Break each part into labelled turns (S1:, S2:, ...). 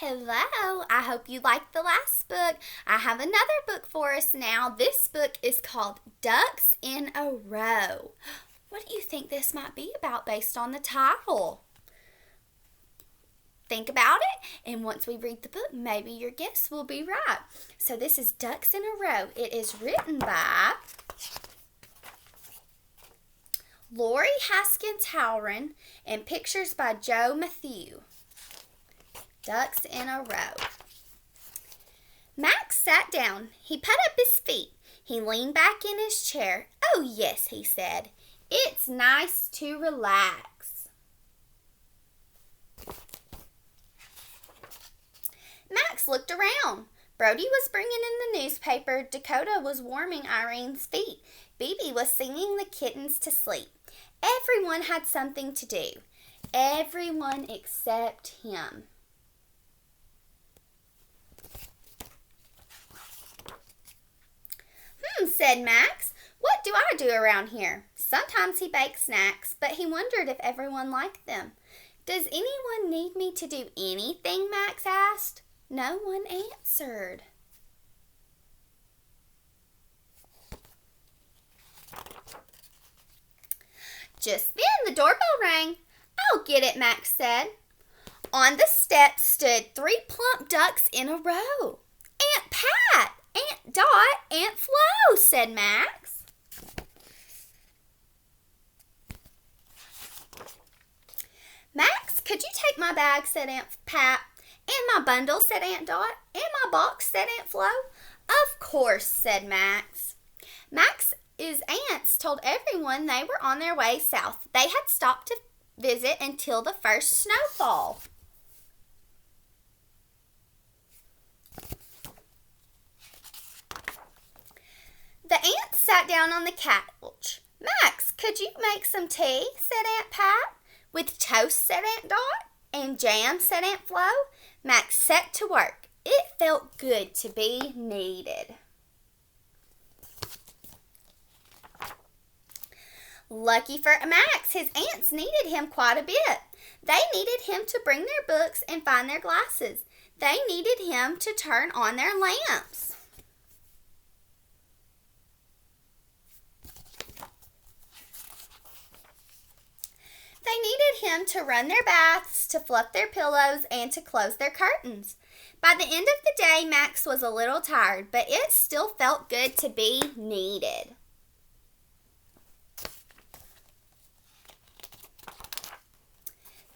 S1: Hello, I hope you liked the last book. I have another book for us now. This book is called Ducks in a Row. What do you think this might be about based on the title? Think about it, and once we read the book, maybe your guess will be right. So this is Ducks in a Row. It is written by Lori Haskins Howren and pictures by Joe Matthew. Ducks in a Row. Max sat down. He put up his feet. He leaned back in his chair. "Oh, yes," he said. "It's nice to relax." Max looked around. Brody was bringing in the newspaper. Dakota was warming Irene's feet. Bebe was singing the kittens to sleep. Everyone had something to do. Everyone except him. Said Max. "What do I do around here?" Sometimes he baked snacks, but he wondered if everyone liked them. "Does anyone need me to do anything?" Max asked. No one answered. Just then the doorbell rang. "I'll get it," Max said. On the steps stood 3 plump ducks in a row. "Aunt Pat, Aunt Dot, Aunt Flo," said Max. "Max, could you take my bag?" said Aunt Pat. "And my bundle," said Aunt Dot. "And my box," said Aunt Flo. "Of course," said Max. Max's aunts told everyone they were on their way south. They had stopped to visit until the first snowfall. The aunts sat down on the couch. "Max, could you make some tea?" said Aunt Pat. "With toast," said Aunt Dot. "And jam," said Aunt Flo. Max set to work. It felt good to be needed. Lucky for Max, his aunts needed him quite a bit. They needed him to bring their books and find their glasses. They needed him to turn on their lamps. They needed him to run their baths, to fluff their pillows, and to close their curtains. By the end of the day, Max was a little tired, but it still felt good to be needed.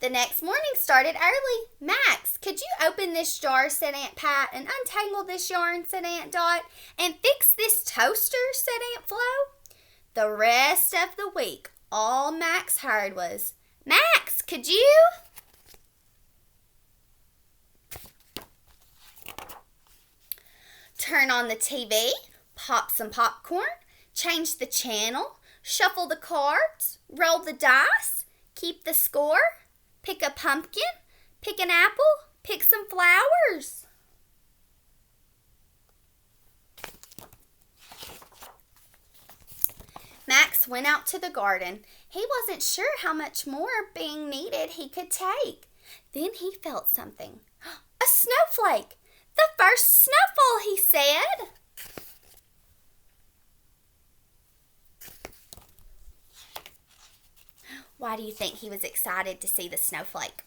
S1: The next morning started early. "Max, could you open this jar?" said Aunt Pat. "And untangle this yarn?" said Aunt Dot. "And fix this toaster?" said Aunt Flo. The rest of the week, all Max heard was, "Max, could you?" Turn on the TV, pop some popcorn, change the channel, shuffle the cards, roll the dice, keep the score, pick a pumpkin, pick an apple, pick some flowers. Max went out to the garden. He wasn't sure how much more being needed he could take. Then he felt something. A snowflake! "The first snowfall," he said. Why do you think he was excited to see the snowflake?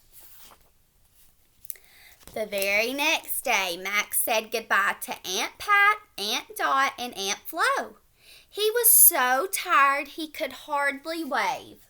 S1: The very next day, Max said goodbye to Aunt Pat, Aunt Dot, and Aunt Flo. He was so tired he could hardly wave.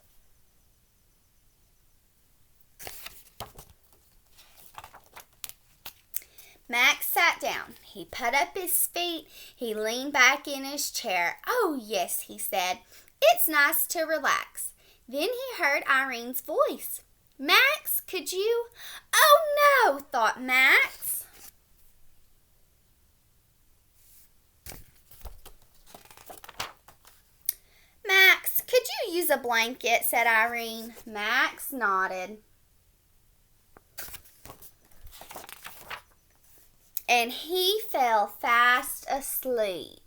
S1: Max sat down. He put up his feet. He leaned back in his chair. "Oh, yes," he said. "It's nice to relax." Then he heard Irene's voice. "Max, could you?" "Oh, no," thought Max. "Max, could you use a blanket?" said Irene. Max nodded. And he fell fast asleep.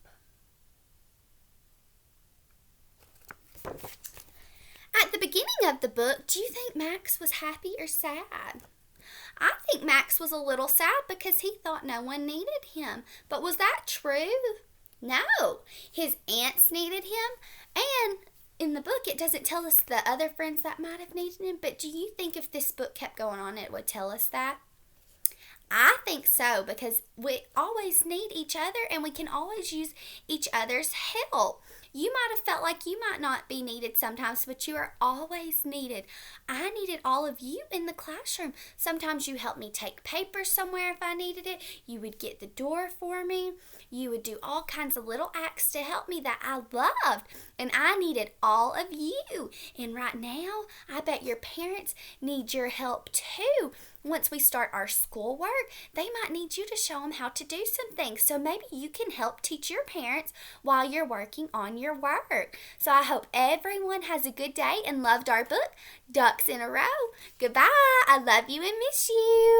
S1: At the beginning of the book, do you think Max was happy or sad? I think Max was a little sad because he thought no one needed him. But was that true? No. His aunts needed him, and in the book it doesn't tell us the other friends that might have needed him, but do you think if this book kept going on it would tell us that? I think so, because we always need each other and we can always use each other's help. You might have felt like you might not be needed sometimes, but you are always needed. I needed all of you in the classroom. Sometimes you helped me take paper somewhere if I needed it. You would get the door for me. You would do all kinds of little acts to help me that I loved. And I needed all of you. And right now, I bet your parents need your help too. Once we start our schoolwork, they might need you to show them how to do some things. So maybe you can help teach your parents while you're working on your work. So I hope everyone has a good day and loved our book, Ducks in a Row. Goodbye. I love you and miss you.